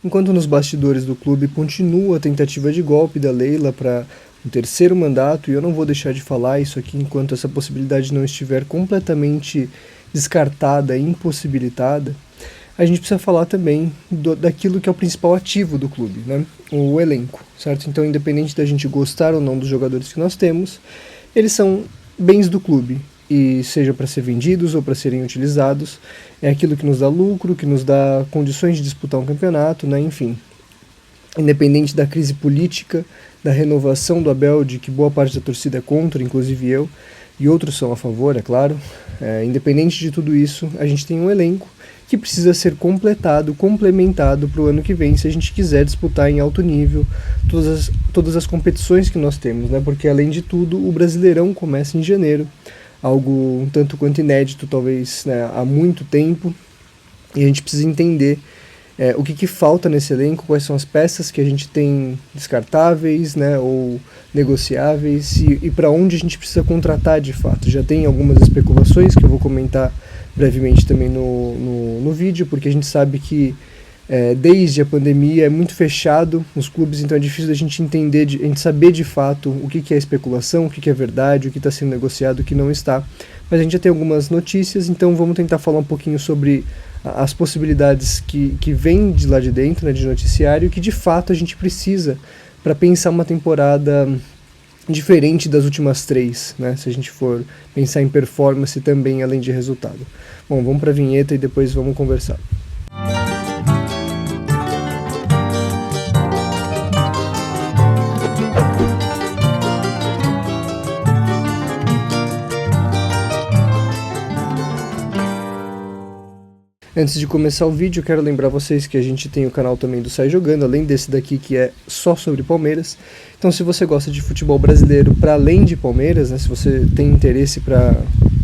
enquanto nos bastidores do clube continua a tentativa de golpe da Leila para um terceiro mandato, e eu não vou deixar de falar isso aqui enquanto essa possibilidade não estiver completamente descartada e impossibilitada, a gente precisa falar também daquilo que é o principal ativo do clube, né? O elenco, certo? Então, independente da gente gostar ou não dos jogadores que nós temos, eles são bens do clube, e seja para ser vendidos ou para serem utilizados, é aquilo que nos dá lucro, que nos dá condições de disputar um campeonato, né? Enfim, independente da crise política, da renovação do Abel, de que boa parte da torcida é contra, inclusive eu, e outros são a favor, é claro, independente de tudo isso, a gente tem um elenco que precisa ser complementado para o ano que vem, se a gente quiser disputar em alto nível todas as competições que nós temos, né? Porque além de tudo, o Brasileirão começa em janeiro, algo um tanto quanto inédito, talvez, né, há muito tempo, e a gente precisa entender o que falta nesse elenco, quais são as peças que a gente tem descartáveis, né, ou negociáveis, e para onde a gente precisa contratar de fato. Já tem algumas especulações que eu vou comentar brevemente também no vídeo, porque a gente sabe que desde a pandemia é muito fechado nos clubes, então é difícil da gente entender, a gente saber de fato o que é especulação, o que é verdade, o que está sendo negociado, o que não está. Mas a gente já tem algumas notícias, então vamos tentar falar um pouquinho sobre as possibilidades que vêm de lá de dentro, né, de noticiário, que de fato a gente precisa para pensar uma temporada diferente das últimas 3, né, se a gente for pensar em performance também, além de resultado. Bom, vamos para a vinheta e depois vamos conversar. Antes de começar o vídeo, eu quero lembrar vocês que a gente tem o canal também do Sai Jogando, além desse daqui que é só sobre Palmeiras. Então, se você gosta de futebol brasileiro para além de Palmeiras, né, se você tem interesse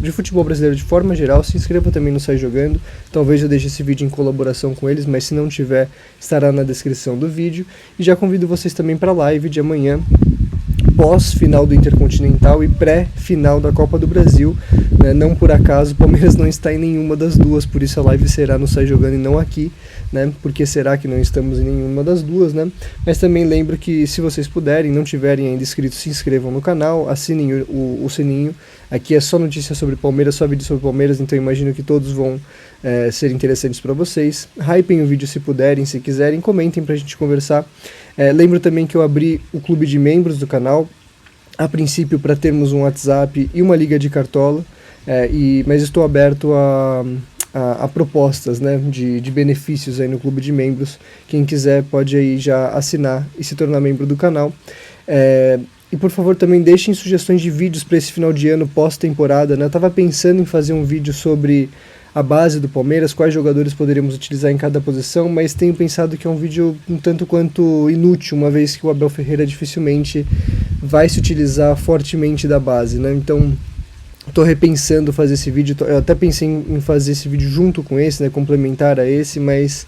de futebol brasileiro de forma geral, se inscreva também no Sai Jogando. Talvez eu deixe esse vídeo em colaboração com eles, mas se não tiver, estará na descrição do vídeo. E já convido vocês também para a live de amanhã, pós-final do Intercontinental e pré-final da Copa do Brasil, né? Não por acaso o Palmeiras não está em nenhuma das duas, por isso a live será no Sai Jogando e não aqui, né? Porque será que não estamos em nenhuma das duas, né? Mas também lembro que se vocês puderem, não tiverem ainda inscritos, se inscrevam no canal, assinem o sininho. Aqui é só notícia sobre Palmeiras, só vídeo sobre Palmeiras, então imagino que todos vão ser interessantes para vocês. Hypem o vídeo se puderem, se quiserem, comentem pra gente conversar. Lembro também que eu abri o clube de membros do canal, a princípio para termos um WhatsApp e uma liga de cartola, mas estou aberto a propostas, né, de benefícios aí no clube de membros. Quem quiser pode aí já assinar e se tornar membro do canal. E por favor também deixem sugestões de vídeos para esse final de ano pós-temporada, né? Eu estava pensando em fazer um vídeo sobre a base do Palmeiras, quais jogadores poderíamos utilizar em cada posição, mas tenho pensado que é um vídeo um tanto quanto inútil, uma vez que o Abel Ferreira dificilmente vai se utilizar fortemente da base, né? Então, estou repensando fazer esse vídeo, eu até pensei em fazer esse vídeo junto com esse, né, complementar a esse, mas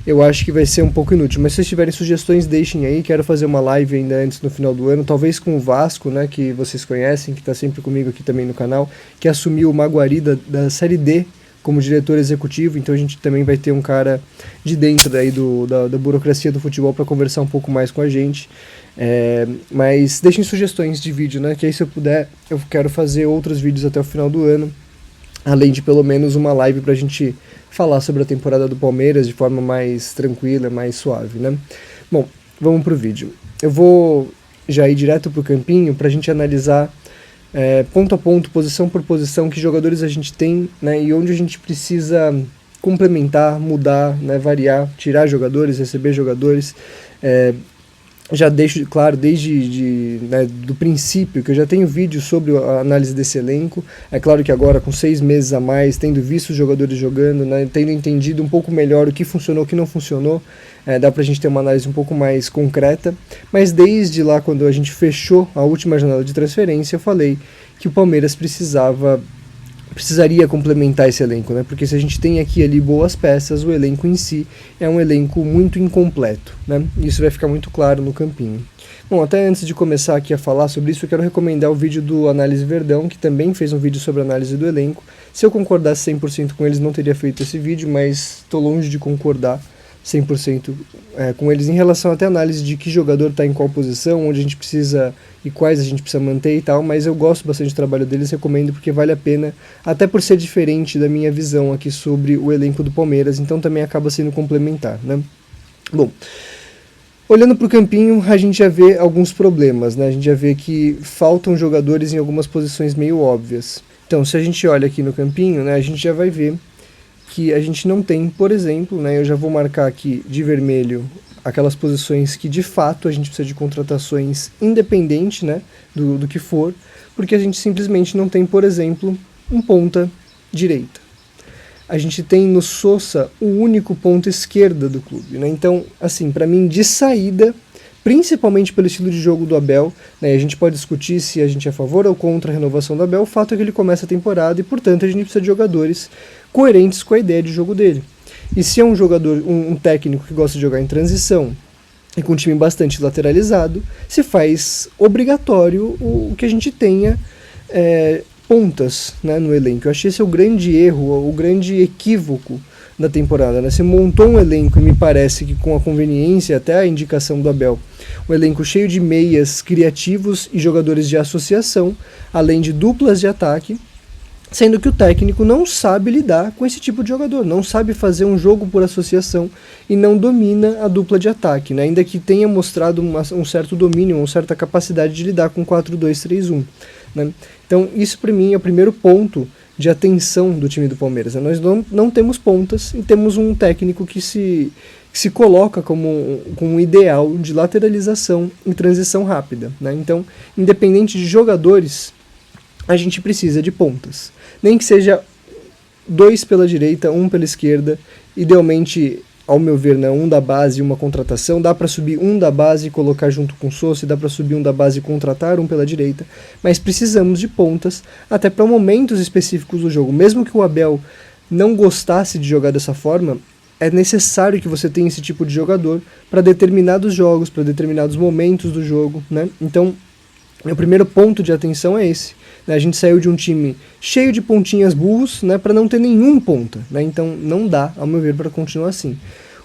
eu acho que vai ser um pouco inútil. Mas se vocês tiverem sugestões, deixem aí. Quero fazer uma live ainda antes no final do ano, talvez com o Vasco, né, que vocês conhecem, que está sempre comigo aqui também no canal, que assumiu o Maguari da Série D como diretor executivo, então a gente também vai ter um cara de dentro daí da burocracia do futebol para conversar um pouco mais com a gente. Mas deixem sugestões de vídeo, né, que aí se eu puder, eu quero fazer outros vídeos até o final do ano, além de pelo menos uma live para a gente falar sobre a temporada do Palmeiras de forma mais tranquila, mais suave, né. Bom, vamos pro vídeo. Eu vou já ir direto pro campinho para a gente analisar ponto a ponto, posição por posição, que jogadores a gente tem, né, e onde a gente precisa complementar, mudar, né, variar, tirar jogadores, receber jogadores. Já deixo claro desde do princípio que eu já tenho vídeo sobre a análise desse elenco. É claro que agora, com 6 meses a mais, tendo visto os jogadores jogando, né, tendo entendido um pouco melhor o que funcionou, o que não funcionou, dá pra gente ter uma análise um pouco mais concreta. Mas desde lá, quando a gente fechou a última janela de transferência, eu falei que o Palmeiras precisaria complementar esse elenco, né? Porque se a gente tem aqui e ali boas peças, o elenco em si é um elenco muito incompleto, né? Isso vai ficar muito claro no campinho. Bom, até antes de começar aqui a falar sobre isso, eu quero recomendar o vídeo do Análise Verdão, que também fez um vídeo sobre análise do elenco. Se eu concordasse 100% com eles, não teria feito esse vídeo, mas estou longe de concordar, 100% com eles em relação até à análise de que jogador está em qual posição, onde a gente precisa e quais a gente precisa manter e tal, mas eu gosto bastante do trabalho deles, recomendo porque vale a pena, até por ser diferente da minha visão aqui sobre o elenco do Palmeiras, então também acaba sendo complementar, né? Bom, olhando para o campinho, a gente já vê alguns problemas, né? A gente já vê que faltam jogadores em algumas posições meio óbvias. Então, se a gente olha aqui no campinho, né, a gente já vai ver que a gente não tem, por exemplo, né, eu já vou marcar aqui de vermelho aquelas posições que de fato a gente precisa de contratações independente, né, do que for, porque a gente simplesmente não tem, por exemplo, um ponta direita. A gente tem no Sosa o único ponta esquerda do clube, né? Então, assim, para mim, de saída, principalmente pelo estilo de jogo do Abel, né, a gente pode discutir se a gente é a favor ou contra a renovação do Abel, o fato é que ele começa a temporada e, portanto, a gente precisa de jogadores coerentes com a ideia de jogo dele. E se é um jogador, um técnico que gosta de jogar em transição e com um time bastante lateralizado, se faz obrigatório o que a gente tenha pontas, né, no elenco. Eu achei esse o grande erro, o grande equívoco da temporada, né? Você montou um elenco, e me parece que com a conveniência, até a indicação do Abel, um elenco cheio de meias criativos e jogadores de associação, além de duplas de ataque, sendo que o técnico não sabe lidar com esse tipo de jogador, não sabe fazer um jogo por associação e não domina a dupla de ataque, né? Ainda que tenha mostrado um certo domínio, uma certa capacidade de lidar com 4-2-3-1, né? Então isso para mim é o primeiro ponto de atenção do time do Palmeiras, né? Nós não temos pontas e temos um técnico que se coloca como um ideal de lateralização e transição rápida, né? Então, independente de jogadores, a gente precisa de pontas. Nem que seja 2 pela direita, 1 pela esquerda, idealmente, ao meu ver, né, um da base e uma contratação, dá para subir um da base e colocar junto com o Sosa, dá para subir um da base e contratar um pela direita, mas precisamos de pontas até para momentos específicos do jogo. Mesmo que o Abel não gostasse de jogar dessa forma, é necessário que você tenha esse tipo de jogador para determinados jogos, para determinados momentos do jogo, né? Então, meu primeiro ponto de atenção é esse. A gente saiu de um time cheio de pontinhas burros, né, para não ter nenhum ponta, né? Então não dá, ao meu ver, para continuar assim.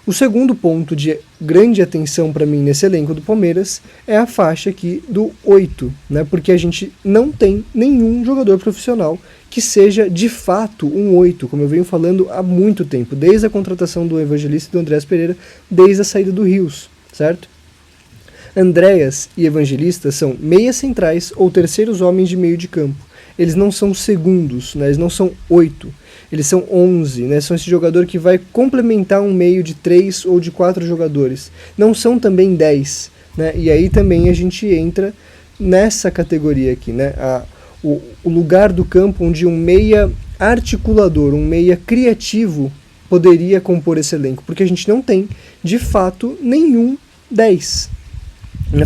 O segundo ponto de grande atenção para mim nesse elenco do Palmeiras é a faixa aqui do 8, né? Porque a gente não tem nenhum jogador profissional que seja de fato um 8, como eu venho falando há muito tempo, desde a contratação do Evangelista e do Andréas Pereira, desde a saída do Rios, certo? Andréas e Evangelista são meias centrais ou terceiros homens de meio de campo. Eles não são segundos, né? Eles não são 8, eles são 11, né? São esse jogador que vai complementar um meio de 3 ou de 4 jogadores. Não são também 10, né? E aí também a gente entra nessa categoria aqui, né? O lugar do campo onde um meia articulador, um meia criativo poderia compor esse elenco, porque a gente não tem, de fato, nenhum 10.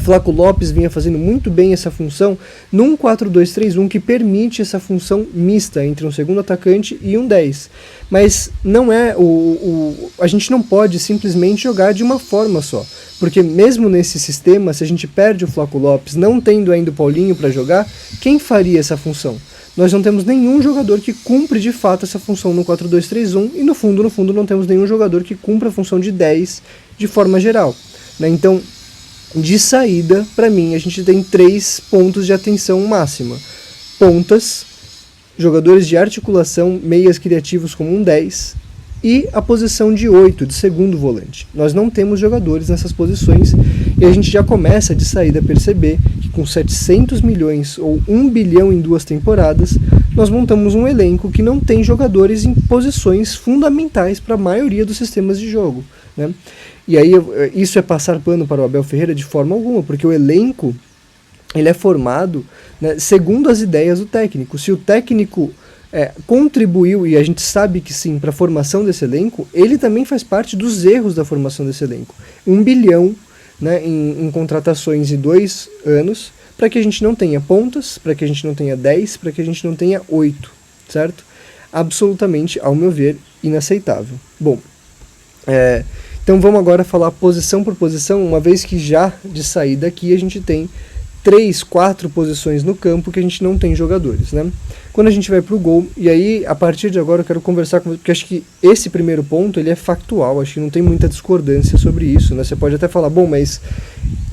Flaco Lopes vinha fazendo muito bem essa função num 4-2-3-1 que permite essa função mista entre um segundo atacante e um 10. Mas não é a gente não pode simplesmente jogar de uma forma só, porque mesmo nesse sistema, se a gente perde o Flaco Lopes, não tendo ainda o Paulinho para jogar, quem faria essa função? Nós não temos nenhum jogador que cumpre de fato essa função no 4-2-3-1 e no fundo não temos nenhum jogador que cumpra a função de 10 de forma geral, né? Então, de saída, para mim, a gente tem 3 pontos de atenção máxima. Pontas, jogadores de articulação, meias criativos como um 10 e a posição de 8, de segundo volante. Nós não temos jogadores nessas posições e a gente já começa de saída a perceber que com 700 milhões ou 1 bilhão em 2 temporadas, nós montamos um elenco que não tem jogadores em posições fundamentais para a maioria dos sistemas de jogo, né? E aí isso é passar pano para o Abel Ferreira de forma alguma, porque o elenco ele é formado, né, segundo as ideias do técnico. Se o técnico contribuiu, e a gente sabe que sim, para a formação desse elenco, ele também faz parte dos erros da formação desse elenco. 1 bilhão, né, em contratações em 2 anos, para que a gente não tenha pontas, para que a gente não tenha 10, para que a gente não tenha 8, certo? Absolutamente, ao meu ver, inaceitável. Bom, então vamos agora falar posição por posição, uma vez que já de saída aqui a gente tem 3, 4 posições no campo que a gente não tem jogadores, né? Quando a gente vai pro gol, e aí a partir de agora eu quero conversar com você, porque acho que esse primeiro ponto ele é factual, acho que não tem muita discordância sobre isso, né? Você pode até falar, bom, mas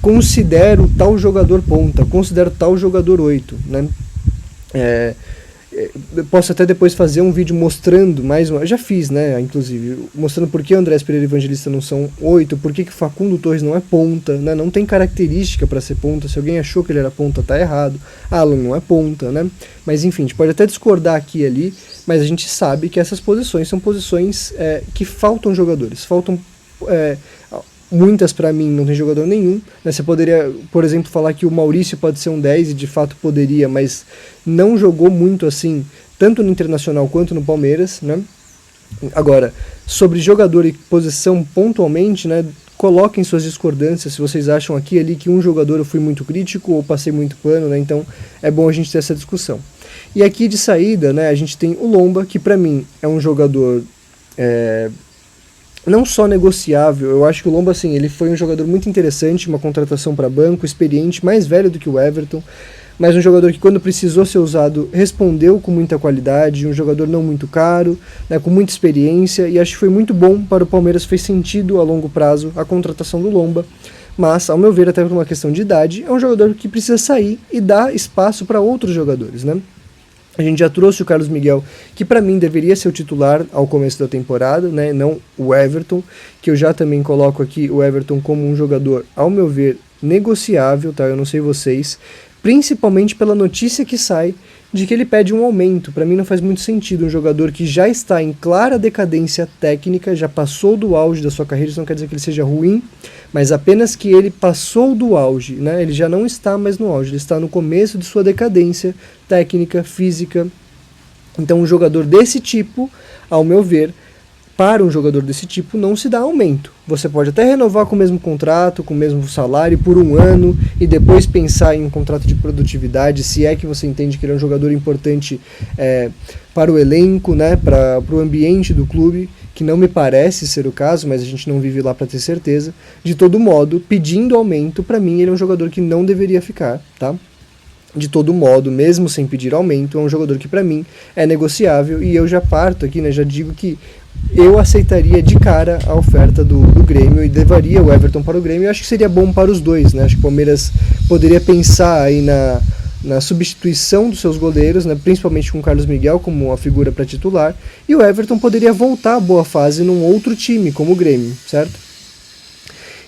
considero tal jogador ponta, considero tal jogador 8, né? Eu posso até depois fazer um vídeo mostrando mais uma. Eu já fiz, né? Inclusive, mostrando por que o Andrés Pereira e Evangelista não são 8, por que o Facundo Torres não é ponta, né? Não tem característica para ser ponta. Se alguém achou que ele era ponta, tá errado. Alan não é ponta, né? Mas enfim, a gente pode até discordar aqui e ali, mas a gente sabe que essas posições são posições que faltam jogadores. Faltam. Muitas para mim não tem jogador nenhum, né? Você poderia, por exemplo, falar que o Maurício pode ser um 10 e de fato poderia, mas não jogou muito assim, tanto no Internacional quanto no Palmeiras, né? Agora, sobre jogador e posição pontualmente, né? Coloquem suas discordâncias, se vocês acham aqui e ali que um jogador eu fui muito crítico ou passei muito pano, né? Então é bom a gente ter essa discussão. E aqui de saída, né, a gente tem o Lomba, que para mim é um jogador não só negociável, eu acho que o Lomba, assim, ele foi um jogador muito interessante, uma contratação para banco, experiente, mais velho do que o Everton, mas um jogador que quando precisou ser usado, respondeu com muita qualidade, um jogador não muito caro, né, com muita experiência, e acho que foi muito bom para o Palmeiras, fez sentido a longo prazo a contratação do Lomba, mas, ao meu ver, até por uma questão de idade, é um jogador que precisa sair e dar espaço para outros jogadores, né? A gente já trouxe o Carlos Miguel, que para mim deveria ser o titular ao começo da temporada, né? Não o Everton, que eu já também coloco aqui o Everton como um jogador, ao meu ver, negociável, tá? Eu não sei vocês, principalmente pela notícia que sai de que ele pede um aumento. Para mim não faz muito sentido um jogador que já está em clara decadência técnica, já passou do auge da sua carreira, isso não quer dizer que ele seja ruim, mas apenas que ele passou do auge, né? Ele já não está mais no auge, ele está no começo de sua decadência técnica, física. Então um jogador desse tipo, ao meu ver, para um jogador desse tipo não se dá aumento. Você pode até renovar com o mesmo contrato, com o mesmo salário por um ano e depois pensar em um contrato de produtividade, se é que você entende que ele é um jogador importante para o elenco, né, para o ambiente do clube, que não me parece ser o caso, mas a gente não vive lá para ter certeza. De todo modo, pedindo aumento, para mim ele é um jogador que não deveria ficar, tá? De todo modo, mesmo sem pedir aumento, é um jogador que para mim é negociável, e eu já parto aqui, né, já digo que eu aceitaria de cara a oferta do Grêmio e levaria o Everton para o Grêmio. Eu acho que seria bom para os dois, né? Acho que o Palmeiras poderia pensar aí na substituição dos seus goleiros, né? Principalmente com o Carlos Miguel como uma figura para titular, e o Everton poderia voltar à boa fase num outro time, como o Grêmio, certo?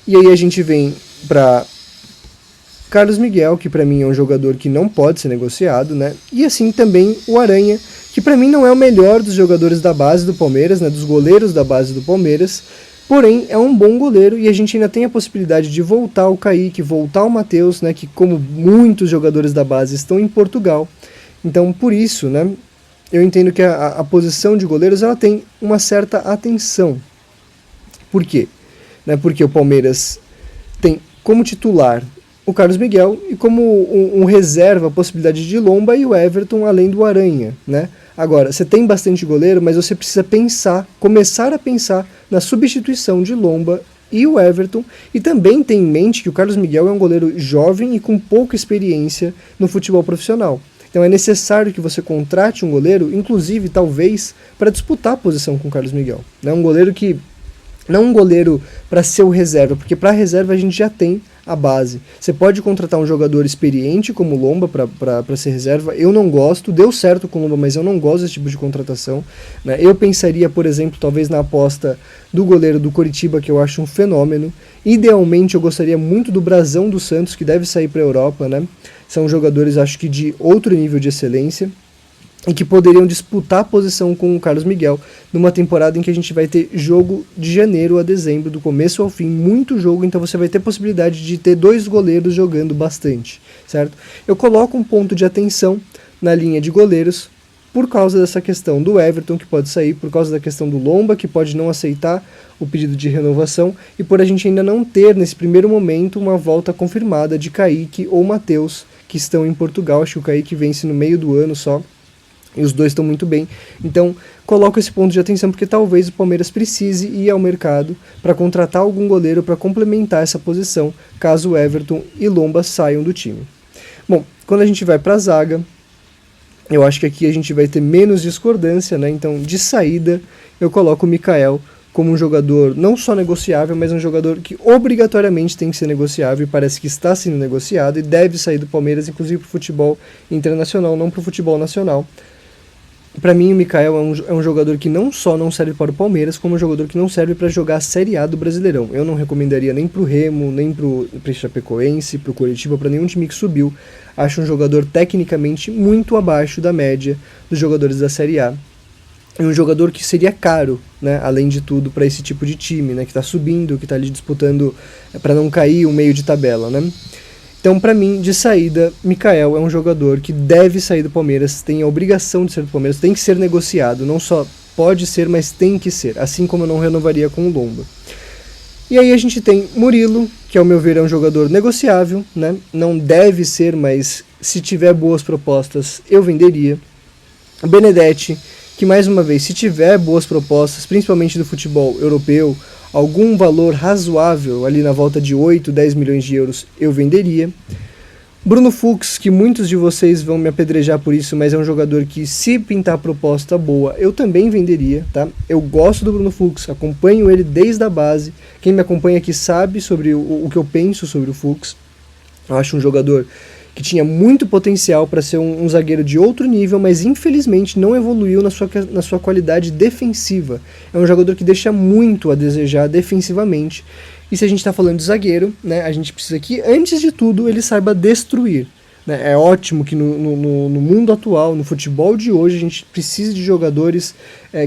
E aí a gente vem para Carlos Miguel, que para mim é um jogador que não pode ser negociado, né? E assim também o Aranha, que para mim não é o melhor dos jogadores da base do Palmeiras, né, dos goleiros da base do Palmeiras, porém é um bom goleiro, e a gente ainda tem a possibilidade de voltar o Kaique, voltar o Matheus, né, que como muitos jogadores da base estão em Portugal. Então por isso, né, eu entendo que a posição de goleiros ela tem uma certa atenção. Por quê? Né, porque o Palmeiras tem como titular o Carlos Miguel e como um reserva a possibilidade de Lomba e o Everton, além do Aranha, né? Agora, você tem bastante goleiro, mas você precisa começar a pensar na substituição de Lomba e o Everton, e também tem em mente que o Carlos Miguel é um goleiro jovem e com pouca experiência no futebol profissional. Então é necessário que você contrate um goleiro, inclusive, talvez, para disputar a posição com o Carlos Miguel. Né? Um goleiro que... Não um goleiro para ser o reserva, porque para a reserva a gente já tem a base. Você pode contratar um jogador experiente como o Lomba para ser reserva. Eu não gosto, deu certo com o Lomba, mas eu não gosto desse tipo de contratação. Né? Eu pensaria, por exemplo, talvez na aposta do goleiro do Coritiba, que eu acho um fenômeno. Idealmente eu gostaria muito do Brazão do Santos, que deve sair para a Europa. Né? São jogadores, acho que de outro nível de excelência, e que poderiam disputar a posição com o Carlos Miguel numa temporada em que a gente vai ter jogo de janeiro a dezembro, do começo ao fim, muito jogo, então você vai ter possibilidade de ter dois goleiros jogando bastante, certo? Eu coloco um ponto de atenção na linha de goleiros por causa dessa questão do Everton, que pode sair, por causa da questão do Lomba, que pode não aceitar o pedido de renovação, e por a gente ainda não ter, nesse primeiro momento, uma volta confirmada de Kaique ou Matheus, que estão em Portugal. Acho que o Kaique vence no meio do ano só, e os dois estão muito bem. Então, coloco esse ponto de atenção porque talvez o Palmeiras precise ir ao mercado para contratar algum goleiro para complementar essa posição, caso Everton e Lomba saiam do time. Bom, quando a gente vai para a zaga, Eu acho que aqui a gente vai ter menos discordância, né? Então, de saída, eu coloco o Mikael como um jogador não só negociável, mas um jogador que obrigatoriamente tem que ser negociável, e parece que está sendo negociado e deve sair do Palmeiras, inclusive para o futebol internacional, não para o futebol nacional. Para mim, o Mikael é um jogador que não só não serve para o Palmeiras, como um jogador que não serve para jogar a Série A do Brasileirão. Eu não recomendaria nem para o Remo, nem para o Chapecoense, para o Coritiba, para nenhum time que subiu. Acho um jogador tecnicamente muito abaixo da média dos jogadores da Série A. E um jogador que seria caro, né, além de tudo, para esse tipo de time, né, que está subindo, que está ali disputando para não cair um meio de tabela, né? Então, para mim, de saída, Mikael é um jogador que deve sair do Palmeiras, tem a obrigação de ser do Palmeiras, tem que ser negociado, não só pode ser, mas tem que ser, assim como eu não renovaria com o Lomba. E aí a gente tem Murilo, que ao meu ver é um jogador negociável, né? Não deve ser, mas se tiver boas propostas, eu venderia. Benedetti, que mais uma vez, se tiver boas propostas, principalmente do futebol europeu, algum valor razoável, ali na volta de 8, 10 milhões de euros, eu venderia. Bruno Fux, que muitos de vocês vão me apedrejar por isso, mas é um jogador que, se pintar proposta boa, eu também venderia, tá? Eu gosto do Bruno Fux, acompanho ele desde a base. Quem me acompanha aqui sabe sobre o que eu penso sobre o Fux. Eu acho um jogador que tinha muito potencial para ser um zagueiro de outro nível, mas infelizmente não evoluiu na sua qualidade defensiva. É um jogador que deixa muito a desejar defensivamente. E se a gente está falando de zagueiro, né, a gente precisa que, antes de tudo, ele saiba destruir. Né? É ótimo que no mundo atual, no futebol de hoje, a gente precisa de jogadores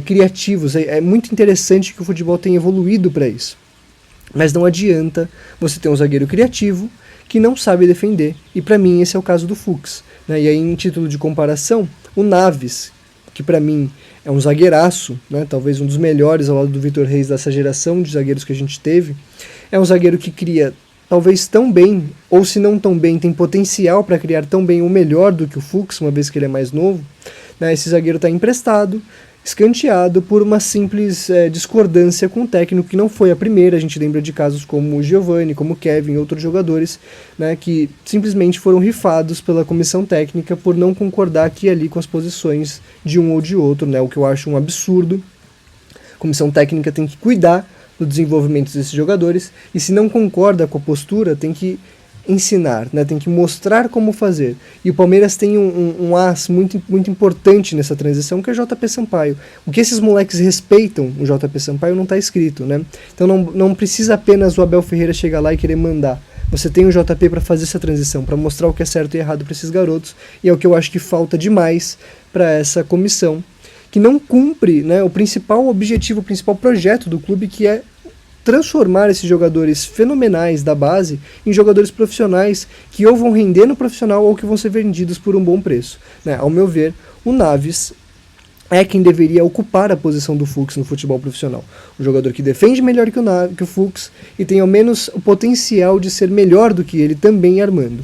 criativos. É muito interessante que o futebol tenha evoluído para isso. Mas não adianta você ter um zagueiro criativo que não sabe defender, e para mim esse é o caso do Fux. Né? E aí, em título de comparação, o Naves, que para mim é um zagueiraço, né? Talvez um dos melhores ao lado do Vitor Reis dessa geração de zagueiros que a gente teve, é um zagueiro que cria talvez tão bem, ou se não tão bem, tem potencial para criar tão bem ou melhor do que o Fux, uma vez que ele é mais novo. Né? Esse zagueiro está emprestado, escanteado por uma simples discordância com o técnico, que não foi a primeira. A gente lembra de casos como o Giovani, como o Kevin, outros jogadores, né, que simplesmente foram rifados pela comissão técnica por não concordar aqui e ali com as posições de um ou de outro, né, o que eu acho um absurdo. A comissão técnica tem que cuidar do desenvolvimento desses jogadores, e se não concorda com a postura, tem que ensinar, né? Tem que mostrar como fazer. E o Palmeiras tem um as muito, muito importante nessa transição, que é o JP Sampaio. O que esses moleques respeitam o JP Sampaio não está escrito, né? Então não precisa apenas o Abel Ferreira chegar lá e querer mandar. Você tem o JP para fazer essa transição, para mostrar o que é certo e errado para esses garotos, e é o que eu acho que falta demais para essa comissão, que não cumpre, né, o principal objetivo, o principal projeto do clube, que é transformar esses jogadores fenomenais da base em jogadores profissionais que ou vão render no profissional ou que vão ser vendidos por um bom preço. Né? Ao meu ver, o Naves é quem deveria ocupar a posição do Fux no futebol profissional. Um jogador que defende melhor que o Fux e tem ao menos o potencial de ser melhor do que ele também armando.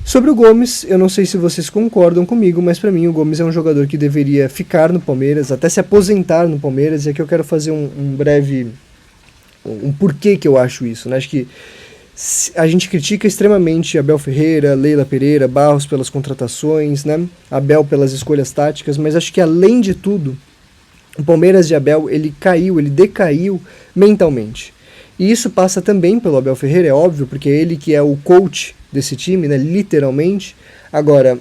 Sobre o Gomes, eu não sei se vocês concordam comigo, mas para mim o Gomes é um jogador que deveria ficar no Palmeiras, até se aposentar no Palmeiras, e aqui eu quero fazer um breve porquê que eu acho isso, né? Acho que a gente critica extremamente Abel Ferreira, Leila Pereira, Barros pelas contratações, né? Abel pelas escolhas táticas, mas acho que além de tudo, o Palmeiras de Abel, ele decaiu mentalmente. E isso passa também pelo Abel Ferreira, é óbvio, porque é ele que é o coach desse time, né? Literalmente. Agora,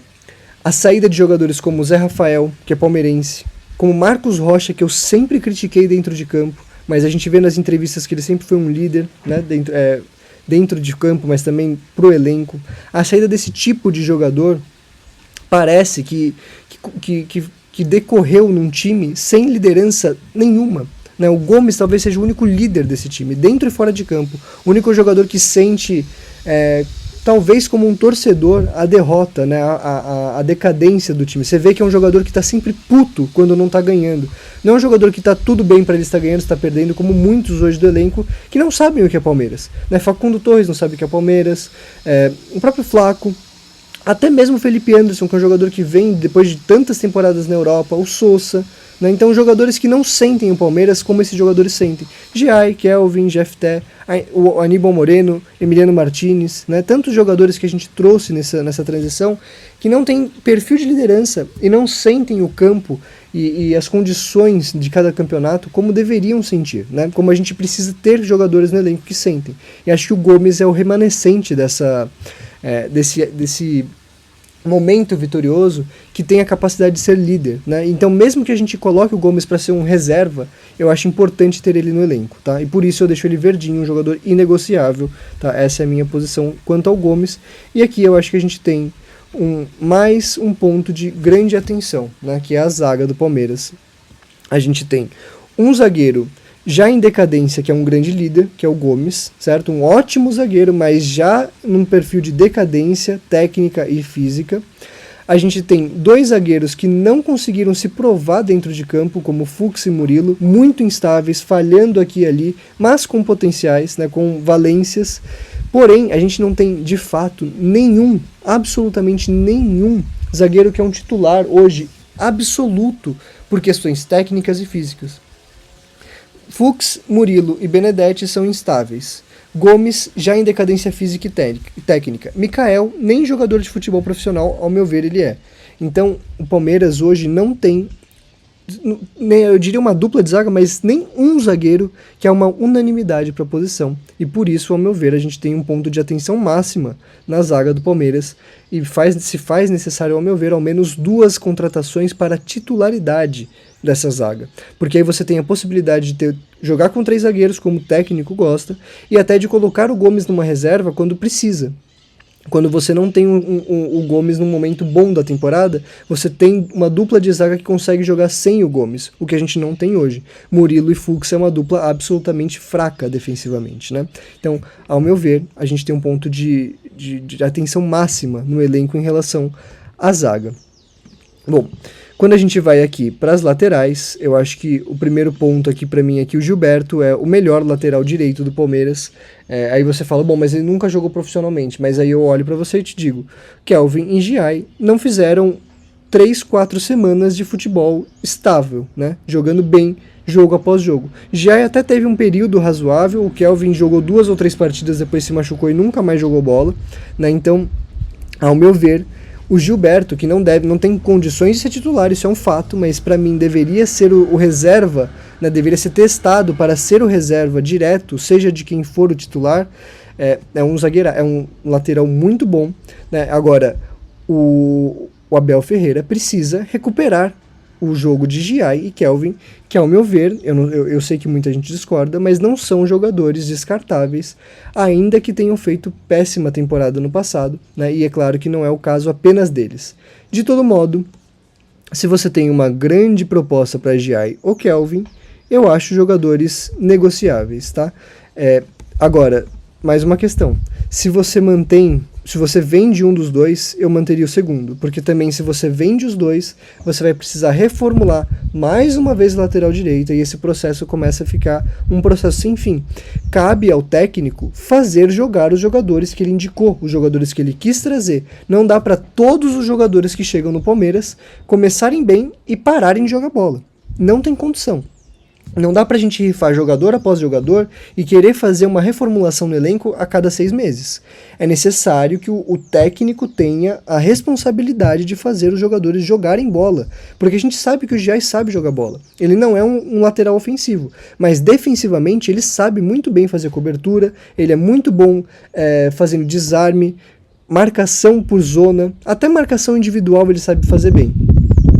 a saída de jogadores como o Zé Rafael, que é palmeirense, como Marcos Rocha, que eu sempre critiquei dentro de campo, mas a gente vê nas entrevistas que ele sempre foi um líder, né, dentro de campo, mas também pro elenco. A saída desse tipo de jogador parece que decorreu num time sem liderança nenhuma. Né? O Gomes talvez seja o único líder desse time, dentro e fora de campo. O único jogador que sente, talvez como um torcedor, a derrota, né? a decadência do time. Você vê que é um jogador que está sempre puto quando não está ganhando. Não é um jogador que está tudo bem para ele estar ganhando, está perdendo, como muitos hoje do elenco que não sabem o que é Palmeiras. Né? Facundo Torres não sabe o que é Palmeiras, o próprio Flaco, até mesmo o Felipe Anderson, que é um jogador que vem depois de tantas temporadas na Europa, o Sousa, né? Então jogadores que não sentem o Palmeiras como esses jogadores sentem. Giai, Kelvin, Jefté, o Aníbal Moreno, Emiliano Martinez, né? Tantos jogadores que a gente trouxe nessa transição que não têm perfil de liderança e não sentem o campo e as condições de cada campeonato como deveriam sentir, né? Como a gente precisa ter jogadores no elenco que sentem. E acho que o Gomes é o remanescente desse momento vitorioso que tem a capacidade de ser líder, né? Então mesmo que a gente coloque o Gomes para ser um reserva, eu acho importante ter ele no elenco, tá? E por isso eu deixo ele verdinho, um jogador inegociável, tá? Essa é a minha posição quanto ao Gomes. E aqui eu acho que a gente tem mais um ponto de grande atenção, né? Que é a zaga do Palmeiras. A gente tem um zagueiro já em decadência, que é um grande líder, que é o Gomes, certo? Um ótimo zagueiro, mas já num perfil de decadência técnica e física. A gente tem dois zagueiros que não conseguiram se provar dentro de campo, como Fux e Murilo, muito instáveis, falhando aqui e ali, mas com potenciais, né, com valências. Porém, a gente não tem, de fato, absolutamente nenhum zagueiro que é um titular hoje absoluto por questões técnicas e físicas. Fux, Murilo e Benedetti são instáveis. Gomes já em decadência física e técnica. Mikael, nem jogador de futebol profissional, ao meu ver, ele é. Então, o Palmeiras hoje não tem, eu diria uma dupla de zaga, mas nem um zagueiro que é uma unanimidade para a posição. E por isso, ao meu ver, a gente tem um ponto de atenção máxima na zaga do Palmeiras e se faz necessário, ao meu ver, ao menos 2 contratações para titularidade dessa zaga. Porque aí você tem a possibilidade de jogar com 3 zagueiros, como o técnico gosta, e até de colocar o Gomes numa reserva quando precisa. Quando você não tem o Gomes num momento bom da temporada, você tem uma dupla de zaga que consegue jogar sem o Gomes, o que a gente não tem hoje. Murilo e Fux é uma dupla absolutamente fraca defensivamente, né? Então, ao meu ver, a gente tem um ponto de atenção máxima no elenco em relação à zaga. Bom, quando a gente vai aqui para as laterais, eu acho que o primeiro ponto aqui para mim é que o Gilberto é o melhor lateral direito do Palmeiras. Aí você fala, bom, mas ele nunca jogou profissionalmente. Mas aí eu olho para você e te digo, Kelvin e Giai não fizeram 3, 4 semanas de futebol estável, né? Jogando bem, jogo após jogo. Giai até teve um período razoável, o Kelvin jogou 2 ou 3 partidas, depois se machucou e nunca mais jogou bola, né? Então, ao meu ver, o Gilberto, que não tem condições de ser titular, isso é um fato, mas para mim deveria ser o reserva, né, deveria ser testado para ser o reserva direto, seja de quem for o titular. É um lateral muito bom, né? Agora, o Abel Ferreira precisa recuperar o jogo de Giai e Kelvin, que ao meu ver, eu sei que muita gente discorda, mas não são jogadores descartáveis, ainda que tenham feito péssima temporada no passado, né? E é claro que não é o caso apenas deles. De todo modo, se você tem uma grande proposta para Giai ou Kelvin, eu acho jogadores negociáveis, tá? Agora, mais uma questão. Se você vende um dos dois, eu manteria o segundo, porque também se você vende os dois, você vai precisar reformular mais uma vez a lateral direita e esse processo começa a ficar um processo sem fim. Cabe ao técnico fazer jogar os jogadores que ele indicou, os jogadores que ele quis trazer. Não dá para todos os jogadores que chegam no Palmeiras começarem bem e pararem de jogar bola. Não tem condição. Não dá pra gente rifar jogador após jogador e querer fazer uma reformulação no elenco a cada 6 meses. É necessário que o técnico tenha a responsabilidade de fazer os jogadores jogarem bola, porque a gente sabe que o Giai sabe jogar bola. Ele não é um lateral ofensivo, mas defensivamente ele sabe muito bem fazer cobertura, ele é muito bom fazendo desarme, marcação por zona, até marcação individual ele sabe fazer bem.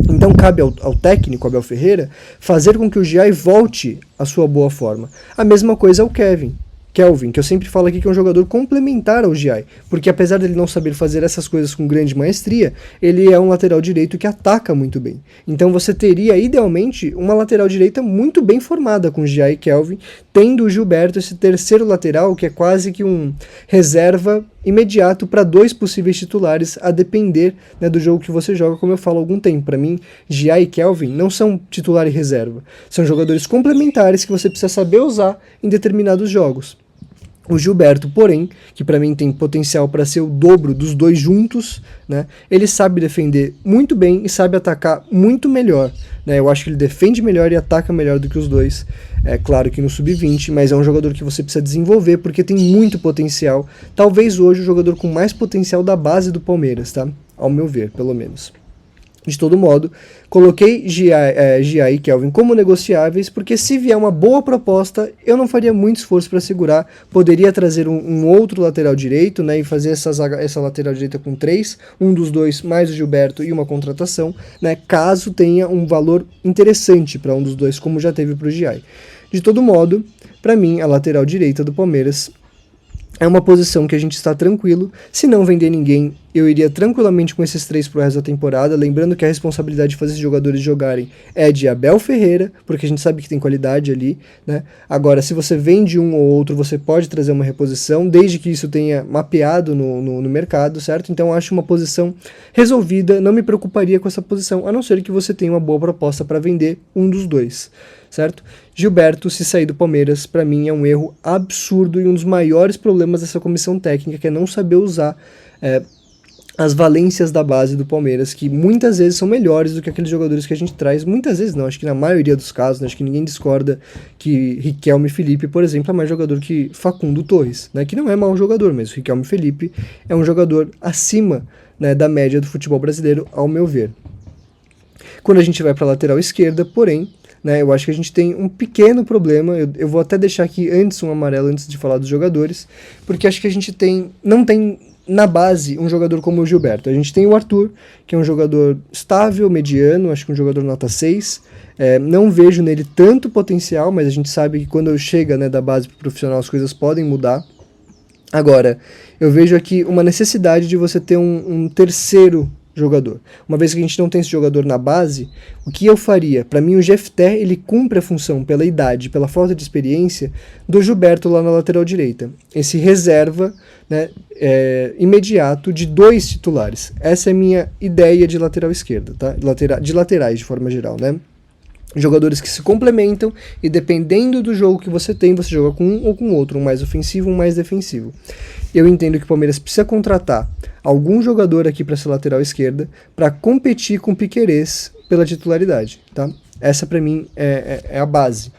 Então cabe ao técnico, Abel Ferreira, fazer com que o Giai volte à sua boa forma. A mesma coisa ao Kelvin, que eu sempre falo aqui que é um jogador complementar ao Giai, porque apesar dele não saber fazer essas coisas com grande maestria, ele é um lateral direito que ataca muito bem. Então você teria, idealmente, uma lateral direita muito bem formada com Giai e Kelvin, tendo o Gilberto, esse terceiro lateral, que é quase que um reserva imediato para 2 possíveis titulares, a depender, né, do jogo que você joga, como eu falo há algum tempo. Para mim, Giai e Kelvin não são titular e reserva, são jogadores complementares que você precisa saber usar em determinados jogos. O Gilberto, porém, que para mim tem potencial para ser o dobro dos dois juntos, né? Ele sabe defender muito bem e sabe atacar muito melhor, né? Eu acho que ele defende melhor e ataca melhor do que os dois. É claro que no sub-20, mas é um jogador que você precisa desenvolver porque tem muito potencial. Talvez hoje o jogador com mais potencial da base do Palmeiras, tá? Ao meu ver, pelo menos. De todo modo, coloquei Gia e Kelvin como negociáveis, porque se vier uma boa proposta, eu não faria muito esforço para segurar. Poderia trazer um outro lateral direito, né, e fazer essa lateral direita com 3, um dos dois mais o Gilberto e uma contratação, né, caso tenha um valor interessante para um dos dois, como já teve para o Gia. De todo modo, para mim, a lateral direita do Palmeiras é uma posição que a gente está tranquilo. Se não vender ninguém, eu iria tranquilamente com esses 3 pro resto da temporada. Lembrando que a responsabilidade de fazer esses jogadores jogarem é de Abel Ferreira, porque a gente sabe que tem qualidade ali, né? Agora, se você vende um ou outro, você pode trazer uma reposição, desde que isso tenha mapeado no mercado, certo? Então, eu acho uma posição resolvida, não me preocuparia com essa posição, a não ser que você tenha uma boa proposta para vender um dos dois, certo? Gilberto, se sair do Palmeiras, para mim é um erro absurdo e um dos maiores problemas dessa comissão técnica, que é não saber usar as valências da base do Palmeiras, que muitas vezes são melhores do que aqueles jogadores que a gente traz. Muitas vezes não, acho que na maioria dos casos, né, acho que ninguém discorda que Riquelme Felipe, por exemplo, é mais jogador que Facundo Torres, né, que não é mau jogador, mas o Riquelme Felipe é um jogador acima, né, da média do futebol brasileiro, ao meu ver. Quando a gente vai para a lateral esquerda, porém, né, eu acho que a gente tem um pequeno problema. Eu vou até deixar aqui antes um amarelo antes de falar dos jogadores, porque acho que a gente não tem na base um jogador como o Gilberto. A gente tem o Arthur, que é um jogador estável, mediano, acho que um jogador nota 6. Não vejo nele tanto potencial, mas a gente sabe que quando chega, né, da base para o profissional as coisas podem mudar. Agora, eu vejo aqui uma necessidade de você ter um terceiro jogador. Uma vez que a gente não tem esse jogador na base, o que eu faria? Para mim, o Jefté, ele cumpre a função pela idade, pela falta de experiência, do Gilberto lá na lateral direita. Esse reserva, né, imediato de 2 titulares. Essa é a minha ideia de lateral esquerda, tá? De laterais, de forma geral, né? Jogadores que se complementam e dependendo do jogo que você tem, você joga com um ou com outro, um mais ofensivo, um mais defensivo. Eu entendo que o Palmeiras precisa contratar algum jogador aqui para essa lateral esquerda para competir com o Piquerez pela titularidade, tá? Essa para mim é a base.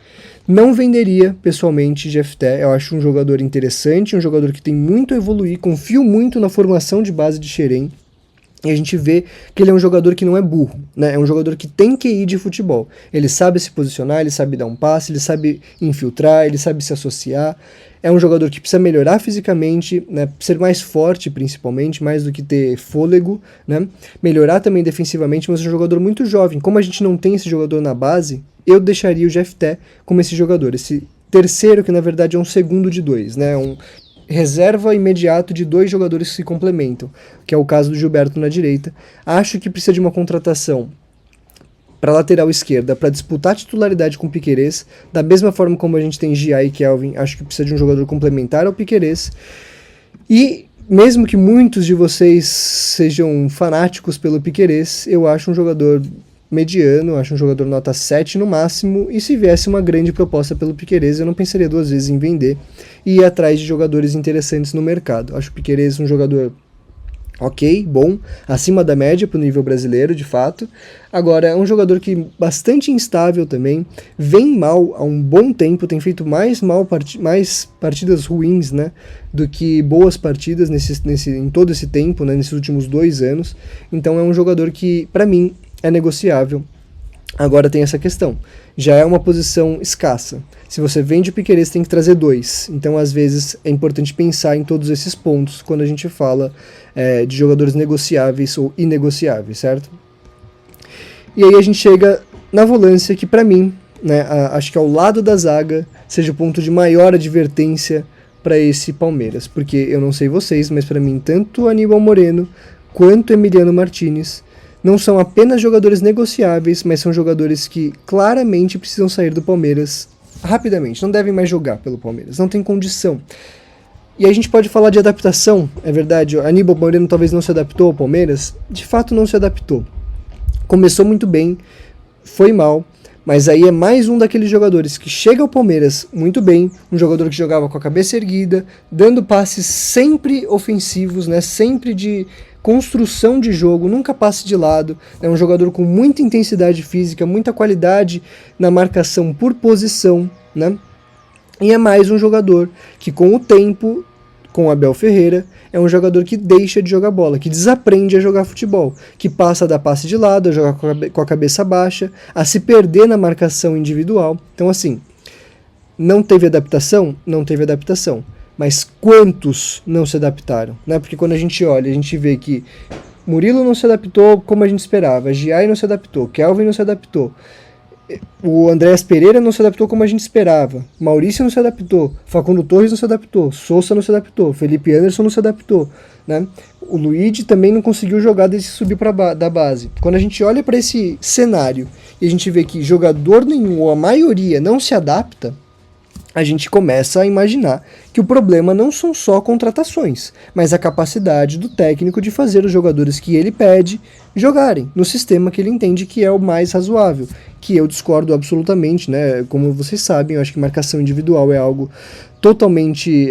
Não venderia, pessoalmente, Jefté. Eu acho um jogador interessante, um jogador que tem muito a evoluir, confio muito na formação de base de Xerém. E a gente vê que ele é um jogador que não é burro, né? É um jogador que tem QI de futebol. Ele sabe se posicionar, ele sabe dar um passe, ele sabe infiltrar, ele sabe se associar. É um jogador que precisa melhorar fisicamente, né? Ser mais forte, principalmente, mais do que ter fôlego, né? Melhorar também defensivamente, mas é um jogador muito jovem. Como a gente não tem esse jogador na base, eu deixaria o Jefté como esse jogador. Esse terceiro, que na verdade é um segundo de 2, né? Um reserva imediato de 2 jogadores que se complementam, que é o caso do Gilberto na direita. Acho que precisa de uma contratação para lateral esquerda, para disputar a titularidade com o Piquerez, da mesma forma como a gente tem Gia e Kelvin. Acho que precisa de um jogador complementar ao Piquerez. E mesmo que muitos de vocês sejam fanáticos pelo Piquerez, eu acho um jogador mediano, acho um jogador nota 7 no máximo, e se viesse uma grande proposta pelo Piquerez, eu não pensaria 2 vezes em vender e ir atrás de jogadores interessantes no mercado. Acho o Piquerez um jogador ok, bom, acima da média para o nível brasileiro, de fato. Agora, é um jogador que bastante instável também, vem mal há um bom tempo, tem feito mais partidas ruins, né, do que boas partidas em todo esse tempo, né, nesses últimos 2 anos. Então é um jogador que, para mim, é negociável. Agora tem essa questão, já é uma posição escassa. Se você vende o Piquerez, tem que trazer 2. Então, às vezes, é importante pensar em todos esses pontos quando a gente fala de jogadores negociáveis ou inegociáveis, certo? E aí a gente chega na volância, que para mim, né, acho que ao lado da zaga, seja o ponto de maior advertência para esse Palmeiras. Porque eu não sei vocês, mas para mim, tanto Aníbal Moreno quanto Emiliano Martínez não são apenas jogadores negociáveis, mas são jogadores que claramente precisam sair do Palmeiras rapidamente. Não devem mais jogar pelo Palmeiras, não tem condição. E a gente pode falar de adaptação, é verdade. Aníbal Moreno talvez não se adaptou ao Palmeiras, de fato não se adaptou. Começou muito bem, foi mal, Mas aí é mais um daqueles jogadores que chega ao Palmeiras muito bem, um jogador que jogava com a cabeça erguida, dando passes sempre ofensivos, né, sempre de construção de jogo, nunca passe de lado, é um jogador com muita intensidade física, muita qualidade na marcação por posição, né? E é mais um jogador que com o tempo, com o Abel Ferreira, é um jogador que deixa de jogar bola, que desaprende a jogar futebol, que passa a dar passe de lado, a jogar com a cabeça baixa, a se perder na marcação individual. Então assim, não teve adaptação? Não teve adaptação. Mas quantos não se adaptaram? Né? Porque quando a gente olha, a gente vê que Murilo não se adaptou como a gente esperava, Giai não se adaptou, Kelvin não se adaptou, o Andréas Pereira não se adaptou como a gente esperava, Maurício não se adaptou, Facundo Torres não se adaptou, Sousa não se adaptou, Felipe Anderson não se adaptou, né? O Luigi também não conseguiu jogar desde subir da base. Quando a gente olha para esse cenário e a gente vê que jogador nenhum, ou a maioria, não se adapta, a gente começa a imaginar que o problema não são só contratações, mas a capacidade do técnico de fazer os jogadores que ele pede jogarem no sistema que ele entende que é o mais razoável, que eu discordo absolutamente, né? Como vocês sabem, eu acho que marcação individual é algo totalmente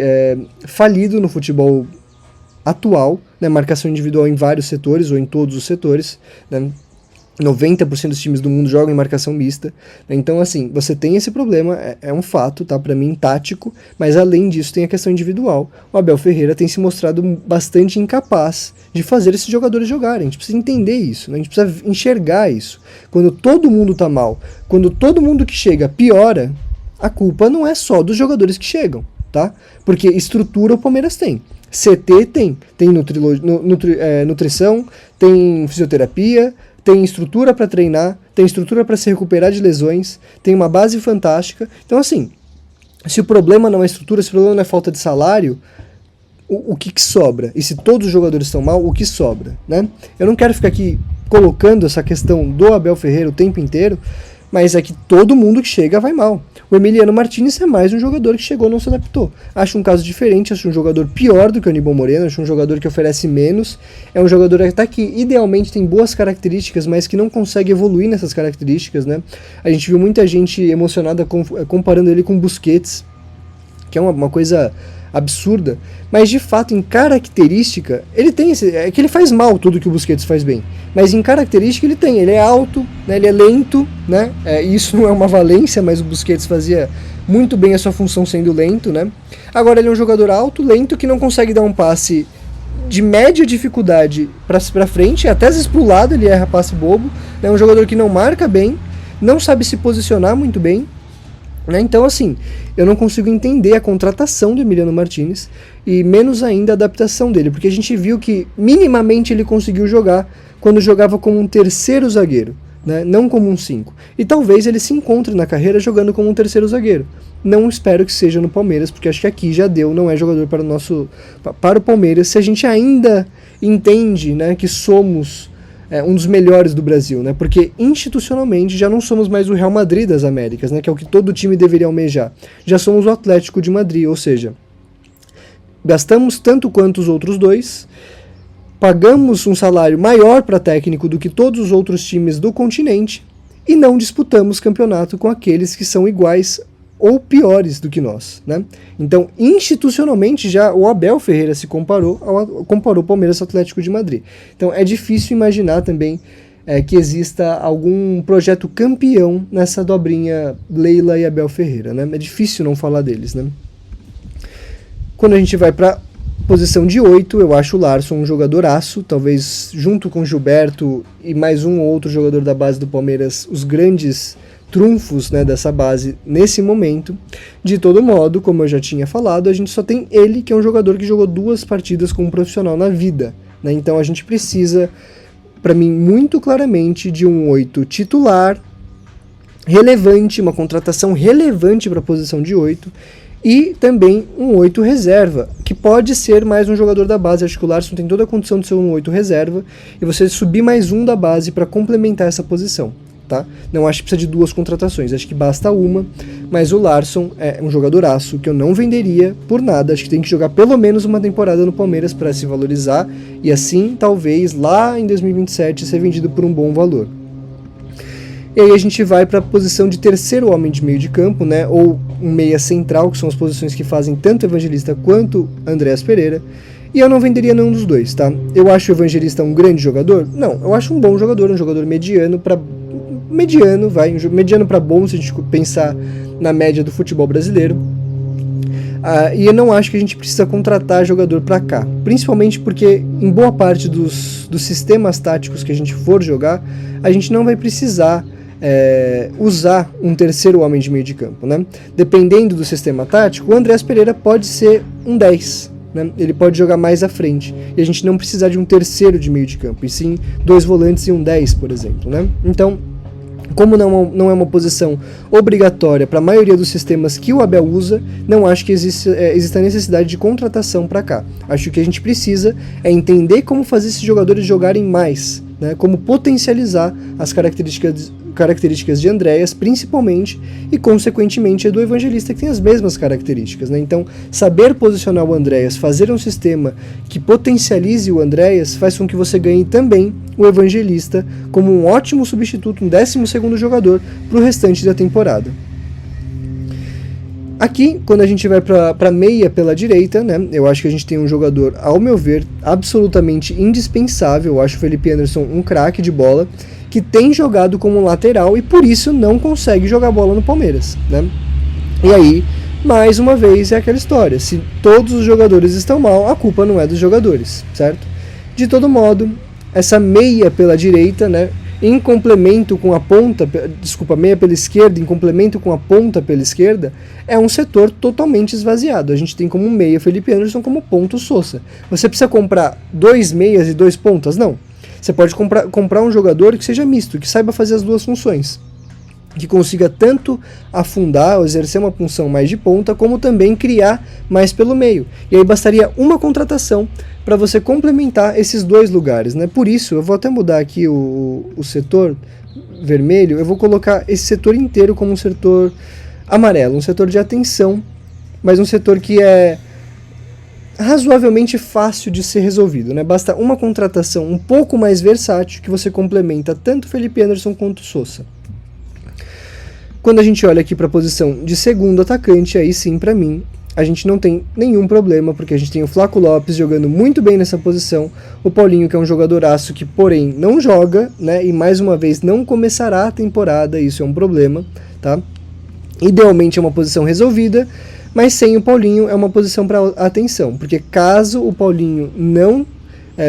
falido no futebol atual, né? Marcação individual em vários setores ou em todos os setores, né? 90% dos times do mundo jogam em marcação mista, né? Então assim, você tem esse problema, é um fato, tá, para mim tático, mas além disso tem a questão individual. O Abel Ferreira tem se mostrado bastante incapaz de fazer esses jogadores jogarem. A gente precisa entender isso, né? A gente precisa enxergar isso. Quando todo mundo tá mal, quando todo mundo que chega piora, a culpa não é só dos jogadores que chegam, tá? Porque estrutura o Palmeiras tem. CT tem nutrição, tem fisioterapia, tem estrutura para treinar, tem estrutura para se recuperar de lesões, tem uma base fantástica. Então assim, se o problema não é estrutura, se o problema não é falta de salário, o que sobra? E se todos os jogadores estão mal, o que sobra, né? Eu não quero ficar aqui colocando essa questão do Abel Ferreira o tempo inteiro, mas é que todo mundo que chega vai mal. O Emiliano Martínez é mais um jogador que chegou e não se adaptou. Acho um caso diferente, acho um jogador pior do que o Aníbal Moreno, acho um jogador que oferece menos, é um jogador até que idealmente tem boas características, mas que não consegue evoluir nessas características, né? A gente viu muita gente emocionada comparando ele com Busquets, que é uma coisa absurda, mas de fato em característica ele tem é que ele faz mal tudo que o Busquets faz bem, mas em característica ele é alto, né, ele é lento, né, isso não é uma valência, mas o Busquets fazia muito bem a sua função sendo lento, né. Agora ele é um jogador alto, lento, que não consegue dar um passe de média dificuldade para frente, até às vezes pro lado ele erra passe bobo, é um jogador que não marca bem, não sabe se posicionar muito bem, né? Então assim, eu não consigo entender a contratação do Emiliano Martínez e menos ainda a adaptação dele, porque a gente viu que minimamente ele conseguiu jogar quando jogava como um terceiro zagueiro, né? Não como um 5, e talvez ele se encontre na carreira jogando como um terceiro zagueiro. Não espero que seja no Palmeiras, porque acho que aqui já deu, não é jogador para o Palmeiras, se a gente ainda entende, né, que somos um dos melhores do Brasil, né? Porque institucionalmente já não somos mais o Real Madrid das Américas, né? Que é o que todo time deveria almejar. Já somos o Atlético de Madrid, ou seja, gastamos tanto quanto os outros dois, pagamos um salário maior para técnico do que todos os outros times do continente e não disputamos campeonato com aqueles que são iguais ou piores do que nós, né? Então, institucionalmente, já o Abel Ferreira se comparou o Palmeiras ao Atlético de Madrid. Então, é difícil imaginar também que exista algum projeto campeão nessa dobrinha Leila e Abel Ferreira, né? É difícil não falar deles, né? Quando a gente vai para posição de 8, eu acho o Larson um jogadoraço, talvez junto com Gilberto e mais um ou outro jogador da base do Palmeiras, os grandes trunfos, né, dessa base nesse momento. De todo modo, como eu já tinha falado, a gente só tem ele, que é um jogador que jogou 2 partidas como profissional na vida, né? Então a gente precisa, para mim, muito claramente de um 8 titular, relevante, uma contratação relevante para a posição de 8, e também um 8 reserva, que pode ser mais um jogador da base. Acho que o Larson tem toda a condição de ser um 8 reserva, e você subir mais um da base para complementar essa posição. Tá? Não acho que precisa de 2 contratações, acho que basta uma, mas o Larson é um jogadoraço que eu não venderia por nada. Acho que tem que jogar pelo menos uma temporada no Palmeiras para se valorizar e assim talvez lá em 2027 ser vendido por um bom valor. E aí a gente vai para a posição de terceiro homem de meio de campo, né, ou um meia central, que são as posições que fazem tanto o Evangelista quanto o Andréas Pereira. E eu não venderia nenhum dos dois, tá? Eu acho o Evangelista um grande jogador? Não, eu acho um bom jogador, um jogador mediano para mediano para bom, se a gente pensar na média do futebol brasileiro. E eu não acho que a gente precisa contratar jogador para cá, principalmente porque em boa parte dos sistemas táticos que a gente for jogar, a gente não vai precisar usar um terceiro homem de meio de campo, né? Dependendo do sistema tático, o Andréas Pereira pode ser um 10, né? Ele pode jogar mais à frente, e a gente não precisar de um terceiro de meio de campo, e sim 2 volantes e um 10, por exemplo, né? Então, como não é uma posição obrigatória para a maioria dos sistemas que o Abel usa, não acho que exista a necessidade de contratação para cá. Acho que o que a gente precisa é entender como fazer esses jogadores jogarem mais, né? Como potencializar as características de Andréas, principalmente, e consequentemente do Evangelista, que tem as mesmas características, né? Então, saber posicionar o Andréas, fazer um sistema que potencialize o Andréas, faz com que você ganhe também o Evangelista como um ótimo substituto, um 12º jogador para o restante da temporada. Aqui, quando a gente vai para meia pela direita, né, eu acho que a gente tem um jogador, ao meu ver, absolutamente indispensável. Eu acho o Felipe Anderson um craque de bola, que tem jogado como lateral e por isso não consegue jogar bola no Palmeiras, né? E aí, mais uma vez, é aquela história: se todos os jogadores estão mal, a culpa não é dos jogadores, certo? De todo modo, essa meia pela direita, né, em complemento com a ponta, meia pela esquerda, em complemento com a ponta pela esquerda, é um setor totalmente esvaziado. A gente tem como meia Felipe Anderson, como ponto Sousa. Você precisa comprar 2 meias e 2 pontas? Não. Você pode comprar um jogador que seja misto, que saiba fazer as duas funções, que consiga tanto afundar ou exercer uma função mais de ponta, como também criar mais pelo meio. E aí bastaria uma contratação para você complementar esses 2 lugares, né? Por isso, eu vou até mudar aqui o setor vermelho, eu vou colocar esse setor inteiro como um setor amarelo, um setor de atenção, mas um setor que é razoavelmente fácil de ser resolvido, né? Basta uma contratação um pouco mais versátil que você complementa tanto Felipe Anderson quanto Sousa. Quando a gente olha aqui para a posição de segundo atacante, aí sim, para mim, a gente não tem nenhum problema, porque a gente tem o Flaco Lopes jogando muito bem nessa posição, o Paulinho, que é um jogadoraço que, porém, não joga, né, e mais uma vez não começará a temporada, isso é um problema, tá? Idealmente é uma posição resolvida, mas sem o Paulinho é uma posição para atenção, porque caso o Paulinho não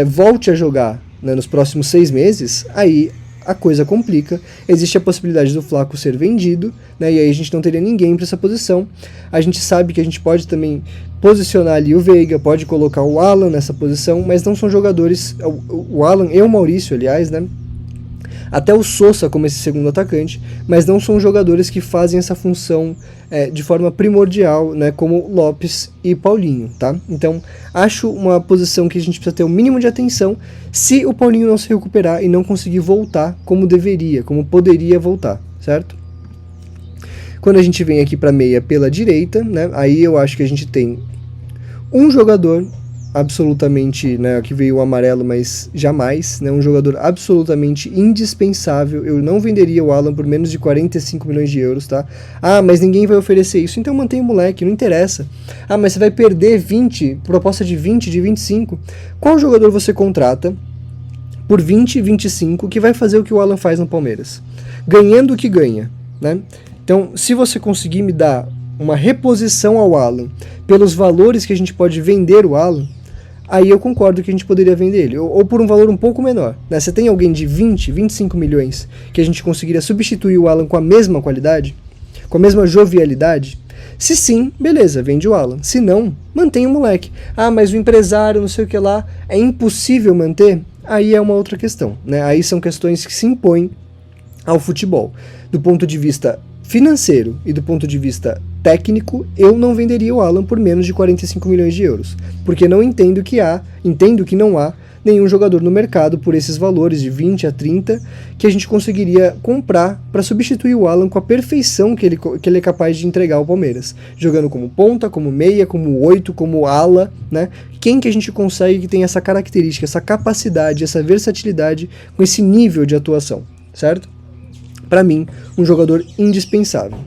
volte a jogar, né, nos próximos 6 meses, aí a coisa complica, existe a possibilidade do Flaco ser vendido, né, e aí a gente não teria ninguém para essa posição. A gente sabe que a gente pode também posicionar ali o Veiga, pode colocar o Alan nessa posição, mas não são jogadores, o Alan e o Maurício, aliás, né, até o Sousa como esse segundo atacante, mas não são jogadores que fazem essa função de forma primordial, né, como Lopes e Paulinho, tá? Então, acho uma posição que a gente precisa ter o mínimo de atenção se o Paulinho não se recuperar e não conseguir voltar como deveria, como poderia voltar, certo? Quando a gente vem aqui para meia pela direita, né, aí eu acho que a gente tem um jogador absolutamente, né, aqui veio o amarelo, mas jamais, né, um jogador absolutamente indispensável. Eu não venderia o Alan por menos de 45 milhões de euros, tá? Ah, mas ninguém vai oferecer isso, então mantém o moleque, não interessa. Ah, mas você vai perder 20, proposta de 20, de 25. Qual jogador você contrata por 20, 25, que vai fazer o que o Alan faz no Palmeiras? Ganhando o que ganha, né? Então, se você conseguir me dar uma reposição ao Alan pelos valores que a gente pode vender o Alan, aí eu concordo que a gente poderia vender ele, ou por um valor um pouco menor, né? Você tem alguém de 20, 25 milhões que a gente conseguiria substituir o Alan com a mesma qualidade, com a mesma jovialidade? Se sim, beleza, vende o Alan. Se não, mantém o moleque. Ah, mas o empresário, não sei o que lá, é impossível manter? Aí é uma outra questão, né? Aí são questões que se impõem ao futebol. Do ponto de vista financeiro e do ponto de vista técnico, eu não venderia o Alan por menos de 45 milhões de euros, porque não entendo que não há nenhum jogador no mercado por esses valores de 20 a 30 que a gente conseguiria comprar para substituir o Alan com a perfeição que ele é capaz de entregar ao Palmeiras, jogando como ponta, como meia, como 8, como ala, né? Quem que a gente consegue que tem essa característica, essa capacidade, essa versatilidade com esse nível de atuação, certo? para mim, um jogador indispensável.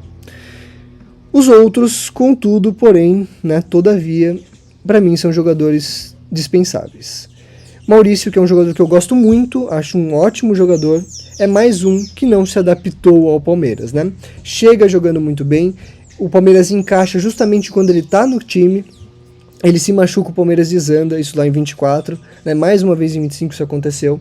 Os outros, contudo, porém, né, todavia, para mim são jogadores dispensáveis. Maurício, que é um jogador que eu gosto muito, acho um ótimo jogador, é mais um que não se adaptou ao Palmeiras, né? Chega jogando muito bem, o Palmeiras encaixa justamente quando ele tá no time, ele se machuca, o Palmeiras desanda, isso lá em 24, né? Mais uma vez em 25 isso aconteceu.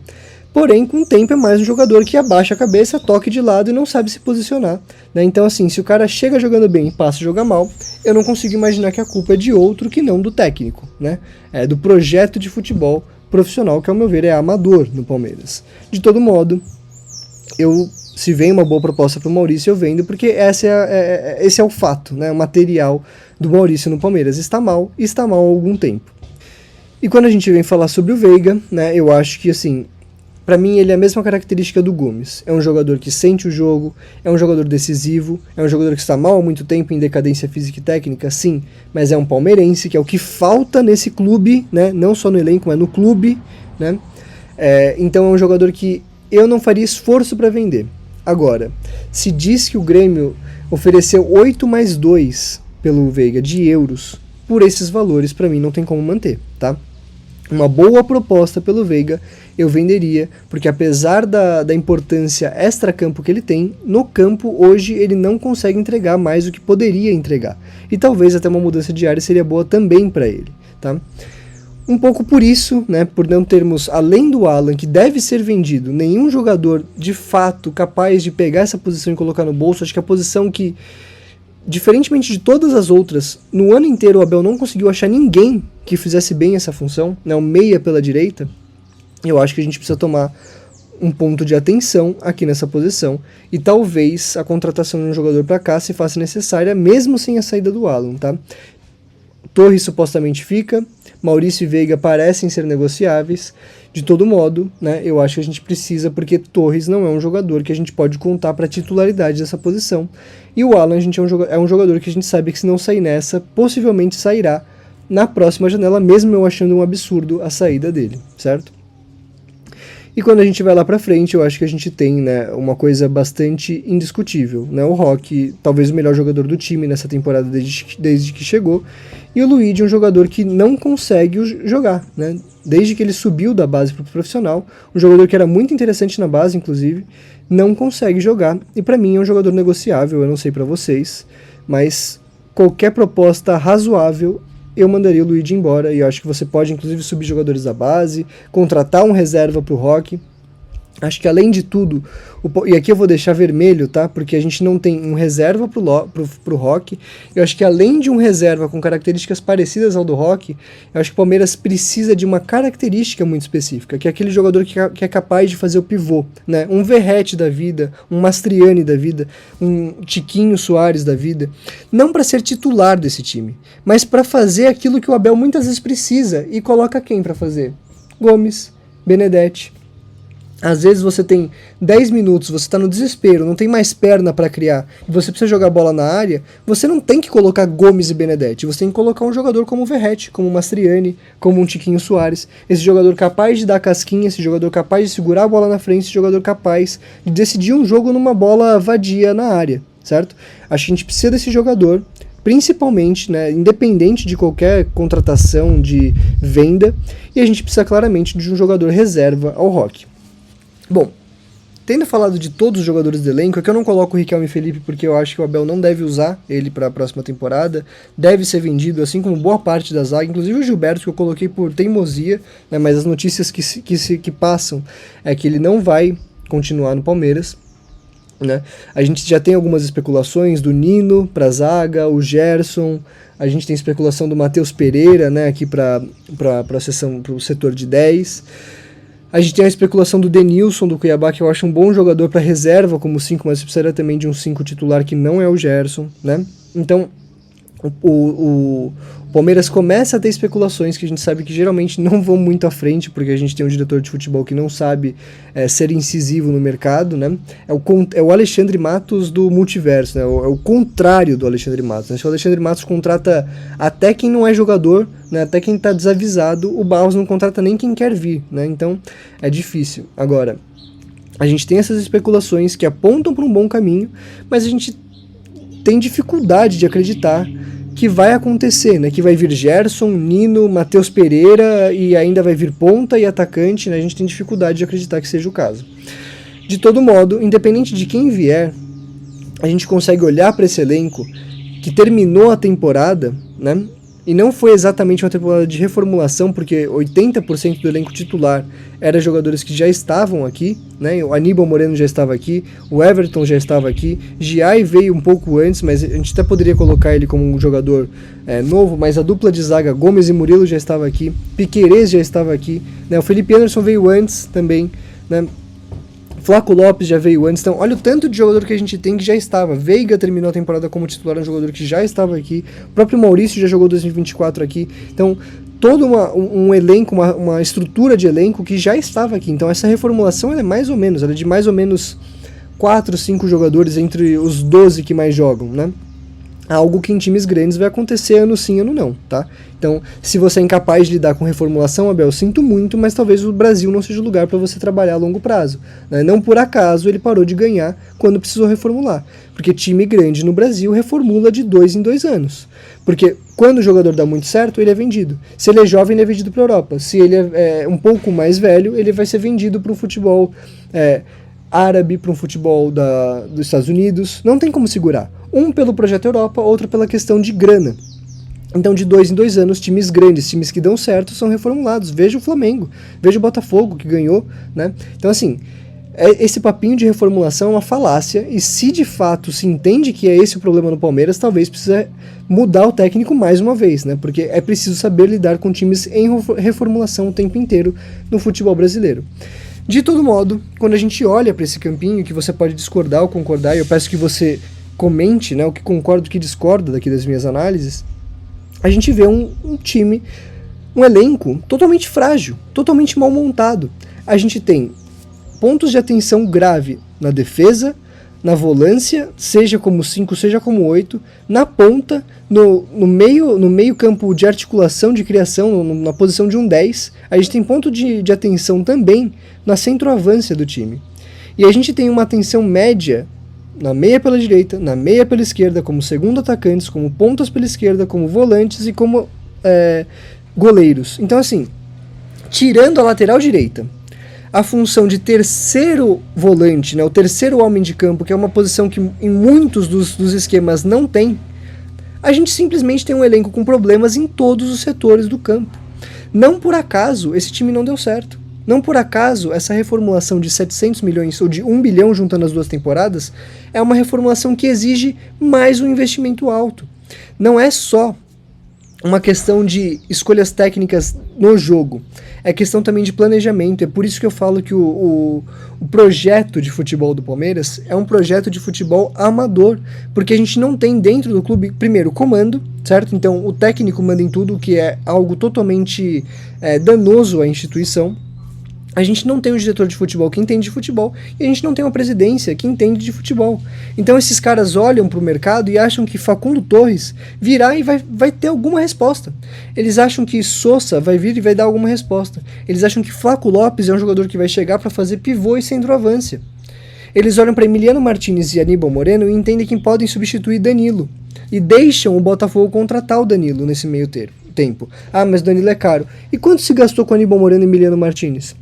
Porém, com o tempo é mais um jogador que abaixa a cabeça, toque de lado e não sabe se posicionar, né? Então, assim, se o cara chega jogando bem e passa a jogar mal, eu não consigo imaginar que a culpa é de outro que não do técnico, né? É do projeto de futebol profissional, que ao meu ver é amador no Palmeiras. De todo modo, se vem uma boa proposta para o Maurício, eu vendo, porque esse é o fato, né? O material do Maurício no Palmeiras está mal há algum tempo. E quando a gente vem falar sobre o Veiga, né, eu acho que, assim, para mim ele é a mesma característica do Gomes. É um jogador que sente o jogo, é um jogador decisivo, é um jogador que está mal há muito tempo em decadência física e técnica, sim, mas é um palmeirense, que é o que falta nesse clube, né, não só no elenco, mas no clube, né? Então é um jogador que eu não faria esforço para vender. Agora, se diz que o Grêmio ofereceu 8 mais 2 pelo Veiga de euros, por esses valores, para mim não tem como manter, tá? Uma boa proposta pelo Veiga eu venderia, porque apesar da importância extra-campo que ele tem, no campo hoje ele não consegue entregar mais do que poderia entregar. E talvez até uma mudança de área seria boa também para ele, tá? Um pouco por isso, né, por não termos, além do Alan, que deve ser vendido, nenhum jogador de fato capaz de pegar essa posição e colocar no bolso. Acho que a posição que, diferentemente de todas as outras, no ano inteiro o Abel não conseguiu achar ninguém que fizesse bem essa função, né, o meia pela direita. Eu acho que a gente precisa tomar um ponto de atenção aqui nessa posição, e talvez a contratação de um jogador para cá se faça necessária, mesmo sem a saída do Alan, tá? Torres supostamente fica, Maurício e Veiga parecem ser negociáveis. De todo modo, né, eu acho que a gente precisa, porque Torres não é um jogador que a gente pode contar para titularidade dessa posição, e o Alan é um jogador que a gente sabe que, se não sair nessa, possivelmente sairá na próxima janela, mesmo eu achando um absurdo a saída dele, certo? E quando a gente vai lá pra frente, eu acho que a gente tem, né, uma coisa bastante indiscutível, né? O Roque, talvez o melhor jogador do time nessa temporada desde que chegou, e o Luigi, um jogador que não consegue jogar, né? Desde que ele subiu da base pro profissional, um jogador que era muito interessante na base, inclusive, não consegue jogar, e pra mim é um jogador negociável. Eu não sei pra vocês, mas qualquer proposta razoável, eu mandaria o Luigi embora, e eu acho que você pode inclusive subir jogadores da base, contratar um reserva pro Roque. Acho que, além de tudo, e aqui eu vou deixar vermelho, tá? Porque a gente não tem um reserva pro Roque. Eu acho que, além de um reserva com características parecidas ao do Roque, eu acho que o Palmeiras precisa de uma característica muito específica, que é aquele jogador que é capaz de fazer o pivô, né? Um Verratti da vida, um Mastriani da vida, um Tiquinho Soares da vida. Não para ser titular desse time, mas para fazer aquilo que o Abel muitas vezes precisa, e coloca quem para fazer? Gomes, Benedetti. Às vezes você tem 10 minutos, você está no desespero, não tem mais perna para criar, e você precisa jogar bola na área, você não tem que colocar Gomes e Benedetti, você tem que colocar um jogador como o Verratti, como o Mastriani, como um Tiquinho Soares, esse jogador capaz de dar casquinha, esse jogador capaz de segurar a bola na frente, esse jogador capaz de decidir um jogo numa bola vadia na área, certo? Acho que a gente precisa desse jogador, principalmente, né, independente de qualquer contratação de venda, e a gente precisa claramente de um jogador reserva ao Roque. Bom, tendo falado de todos os jogadores do elenco, é que eu não coloco o Riquelme e Felipe, porque eu acho que o Abel não deve usar ele para a próxima temporada, deve ser vendido, assim como boa parte da zaga, inclusive o Gilberto, que eu coloquei por teimosia, né, mas as notícias que passam é que ele não vai continuar no Palmeiras, né? A gente já tem algumas especulações do Nino para a zaga, o Gerson, a gente tem especulação do Matheus Pereira, né, aqui para o setor de 10. A gente tem a especulação do Denilson do Cuiabá, que eu acho um bom jogador para reserva como 5, mas precisaria também de um 5 titular que não é o Gerson, né? Então, o Palmeiras começa a ter especulações que a gente sabe que geralmente não vão muito à frente, porque a gente tem um diretor de futebol que não sabe ser incisivo no mercado, né? É o Alexandre Matos do multiverso, né? É o contrário do Alexandre Matos, né? Se o Alexandre Matos contrata até quem não é jogador, né? Até quem está desavisado, o Barros não contrata nem quem quer vir, né? Então é difícil. Agora, A gente tem essas especulações que apontam para um bom caminho, mas a gente tem dificuldade de acreditar que vai acontecer, né? Que vai vir Gerson, Nino, Matheus Pereira e ainda vai vir ponta e atacante, né? A gente tem dificuldade de acreditar que seja o caso. De todo modo, independente de quem vier, a gente consegue olhar para esse elenco que terminou a temporada, né? E não foi exatamente uma temporada de reformulação, porque 80% do elenco titular era jogadores que já estavam aqui, né? O Aníbal Moreno já estava aqui, o Everton já estava aqui, Giai veio um pouco antes, mas a gente até poderia colocar ele como um jogador novo, mas a dupla de zaga, Gomes e Murilo, já estava aqui, Piquerez já estava aqui, né? O Felipe Anderson veio antes também, né? Flaco Lopes já veio antes, então olha o tanto de jogador que a gente tem que já estava. Veiga terminou a temporada como titular, um jogador que já estava aqui. O próprio Maurício já jogou 2024 aqui. Então, todo um elenco, uma estrutura de elenco que já estava aqui. Então, essa reformulação ela é mais ou menos, ela é de mais ou menos 4, 5 jogadores entre os 12 que mais jogam, né? Algo que em times grandes vai acontecer ano sim, ano não, tá? Então, se você é incapaz de lidar com reformulação, Abel, sinto muito, mas talvez o Brasil não seja o lugar para você trabalhar a longo prazo, né? Não por acaso ele parou de ganhar quando precisou reformular, porque time grande no Brasil reformula de 2 em 2 anos, porque quando o jogador dá muito certo, ele é vendido. Se ele é jovem, ele é vendido para a Europa. Se ele é um pouco mais velho, ele vai ser vendido para o futebol árabe, para um futebol dos Estados Unidos. Não tem como segurar. Um pelo projeto Europa, outro pela questão de grana. Então, de 2 em 2 anos, times grandes, times que dão certo, são reformulados. Veja o Flamengo, veja o Botafogo, que ganhou, né? Então, assim, esse papinho de reformulação é uma falácia, e se de fato se entende que é esse o problema no Palmeiras, talvez precise mudar o técnico mais uma vez, né? Porque é preciso saber lidar com times em reformulação o tempo inteiro no futebol brasileiro. De todo modo, quando a gente olha para esse campinho, que você pode discordar ou concordar, e eu peço que você comente, né, o que concorda, o que discorda daqui das minhas análises, a gente vê um time, um elenco totalmente frágil, totalmente mal montado. A gente tem pontos de atenção grave na defesa, na volância, seja como 5, seja como 8, na ponta, no meio campo de articulação, de criação, na posição de um 10, a gente tem ponto de atenção também na centroavância do time. E a gente tem uma atenção média na meia pela direita, na meia pela esquerda, como segundo atacantes, como pontas pela esquerda, como volantes e como goleiros. Então, assim, tirando a lateral direita, a função de terceiro volante, né, o terceiro homem de campo, que é uma posição que em muitos dos esquemas não tem, a gente simplesmente tem um elenco com problemas em todos os setores do campo. Não por acaso esse time não deu certo. Não por acaso essa reformulação de 700 milhões ou de 1 bilhão juntando as 2 temporadas é uma reformulação que exige mais um investimento alto. Não é só uma questão de escolhas técnicas no jogo, é questão também de planejamento. É por isso que eu falo que o projeto de futebol do Palmeiras é um projeto de futebol amador, porque a gente não tem dentro do clube, primeiro, comando, certo? Então o técnico manda em tudo, o que é algo totalmente danoso à instituição. A gente não tem um diretor de futebol que entende de futebol, e a gente não tem uma presidência que entende de futebol. Então esses caras olham para o mercado e acham que Facundo Torres virá e vai ter alguma resposta. Eles acham que Sousa vai vir e vai dar alguma resposta. Eles acham que Flaco Lopes é um jogador que vai chegar para fazer pivô e centroavância. Eles olham para Emiliano Martínez e Aníbal Moreno e entendem que podem substituir Danilo. E deixam o Botafogo contratar o Danilo nesse meio tempo. Ah, mas Danilo é caro. E quanto se gastou com Aníbal Moreno e Emiliano Martínez?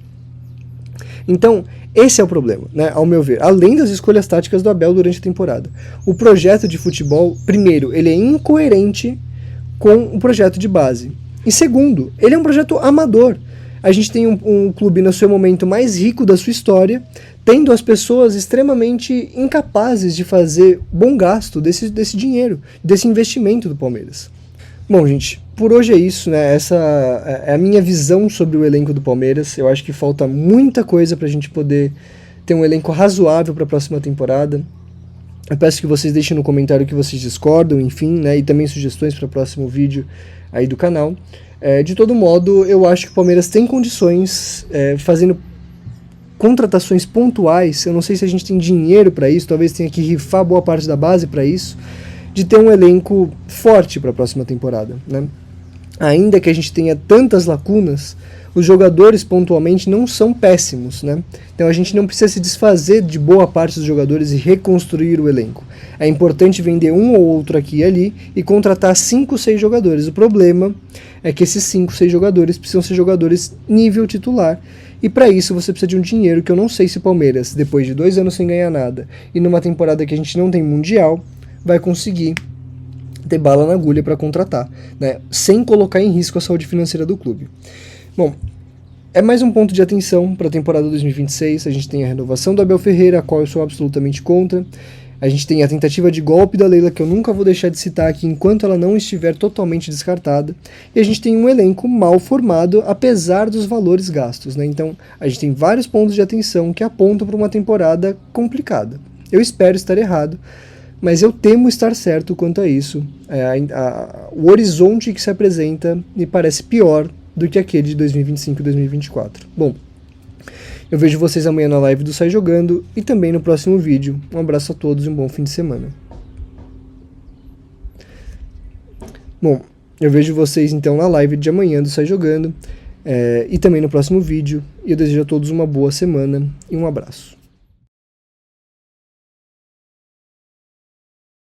Então, esse é o problema, né, ao meu ver, além das escolhas táticas do Abel durante a temporada. O projeto de futebol, primeiro, ele é incoerente com o projeto de base. E segundo, ele é um projeto amador. A gente tem um clube no seu momento mais rico da sua história, tendo as pessoas extremamente incapazes de fazer bom gasto desse dinheiro, desse investimento do Palmeiras. Bom, gente, por hoje é isso, né? Essa é a minha visão sobre o elenco do Palmeiras. Eu acho que falta muita coisa pra gente poder ter um elenco razoável para a próxima temporada. Eu peço que vocês deixem no comentário o que vocês discordam, enfim, né? E também sugestões para o próximo vídeo aí do canal. De todo modo, eu acho que o Palmeiras tem condições, fazendo contratações pontuais. Eu não sei se a gente tem dinheiro para isso, talvez tenha que rifar boa parte da base para isso, de ter um elenco forte para a próxima temporada, né? Ainda que a gente tenha tantas lacunas, os jogadores pontualmente não são péssimos, né? Então a gente não precisa se desfazer de boa parte dos jogadores e reconstruir o elenco. É importante vender um ou outro aqui e ali e contratar 5, 6 jogadores. O problema é que esses 5, 6 jogadores precisam ser jogadores nível titular. E para isso você precisa de um dinheiro que eu não sei se o Palmeiras, depois de 2 anos sem ganhar nada e numa temporada que a gente não tem mundial, vai conseguir ter bala na agulha para contratar, né? Sem colocar em risco a saúde financeira do clube. Bom, é mais um ponto de atenção para a temporada 2026. A gente tem a renovação do Abel Ferreira, a qual eu sou absolutamente contra. A gente tem a tentativa de golpe da Leila, que eu nunca vou deixar de citar aqui enquanto ela não estiver totalmente descartada. E a gente tem um elenco mal formado, apesar dos valores gastos, né? Então, a gente tem vários pontos de atenção que apontam para uma temporada complicada. Eu espero estar errado, mas eu temo estar certo quanto a isso. O horizonte que se apresenta me parece pior do que aquele de 2025 e 2024. Bom, eu vejo vocês amanhã na live do Sai Jogando e também no próximo vídeo. Um abraço a todos e um bom fim de semana. Bom, eu vejo vocês então na live de amanhã do Sai Jogando e também no próximo vídeo. E eu desejo a todos uma boa semana e um abraço.